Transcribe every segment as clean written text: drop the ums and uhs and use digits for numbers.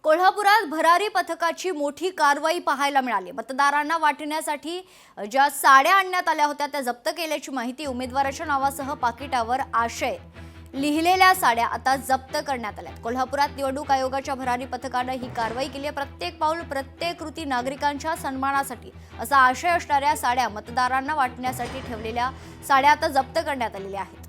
कोल्हापुरात भरारी पथकाची मोठी कारवाई पाहायला मिळाली। मतदारांना वाटण्यासाठी ज्या साड्या आणण्यात आल्या होत्या त्या जप्त केल्याची माहिती। उमेदवाराच्या नावासह पाकिटावर आशय लिहिलेल्या साड्या आता जप्त करण्यात आल्या। कोल्हापुरात निवडणूक आयोगाच्या भरारी पथकाने ही कारवाई केली आहे। प्रत्येक पाऊल प्रत्येक कृती नागरिकांच्या सन्मानासाठी असा आशय असणाऱ्या साड्या मतदारांना वाटण्यासाठी ठेवलेल्या साड्या आता जप्त करण्यात आलेल्या आहेत।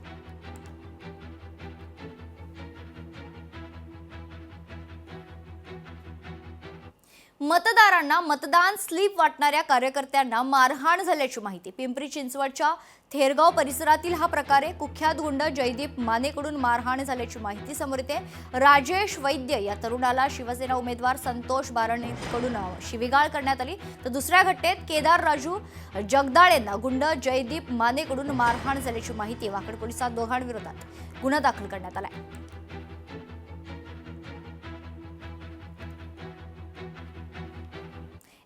मतदारांना मतदान स्लिप वाटणाऱ्या कार्यकर्त्यांना मारहाण झाल्याची माहिती। पिंपरी चिंचवडच्या थेरगाव परिसरातील हा प्रकार आहे। कुख्यात गुंड जयदीप मानेकडून मारहाण झाल्याची माहिती समोर येते। राजेश वैद्य या तरुणाला शिवसेना उमेदवार संतोष बारणेकडून शिवीगाळ करण्यात आली, तर दुसऱ्या घटनेत केदार राजू जगदाळेंना गुंड जयदीप मानेकडून मारहाण झाल्याची माहिती। वाकड पोलिसात दोघांविरोधात गुन्हा दाखल करण्यात आला आहे।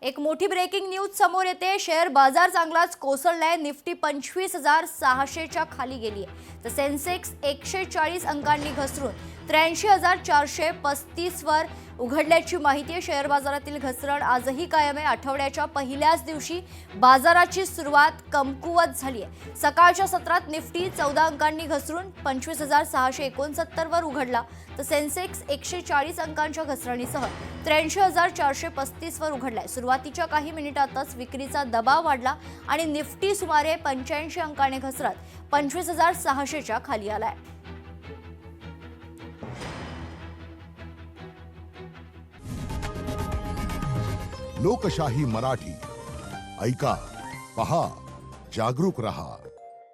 एक मोठी ब्रेकिंग न्यूज समोर येते। शेअर बाजार चांगलाच कोसळलाय। निफ्टी 25,600च्या खाली गेली आहे, तर सेन्सेक्स 140 अंकांनी घसरून 83,435 वर उघडल्याची माहिती आहे। शेअर बाजारातील घसरण आजही कायम आहे। आठवड्याच्या पहिल्याच दिवशी बाजाराची सुरुवात कमकुवत झाली आहे। सकाळच्या सत्रात निफ्टी 14 अंकांनी घसरून 25,669 वर उघडला, तर सेन्सेक्स 140 अंकांच्या घसरणीसह 83,435 वर उघडलाय। सुरुवातीच्या काही मिनिटातच विक्रीचा दबाव वाढला आणि निफ्टी सुमारे 85 अंकाने घसरत 25,600च्या खाली आलाय। लोकशाही मराठी ऐका, पहा, जागरूक रहा।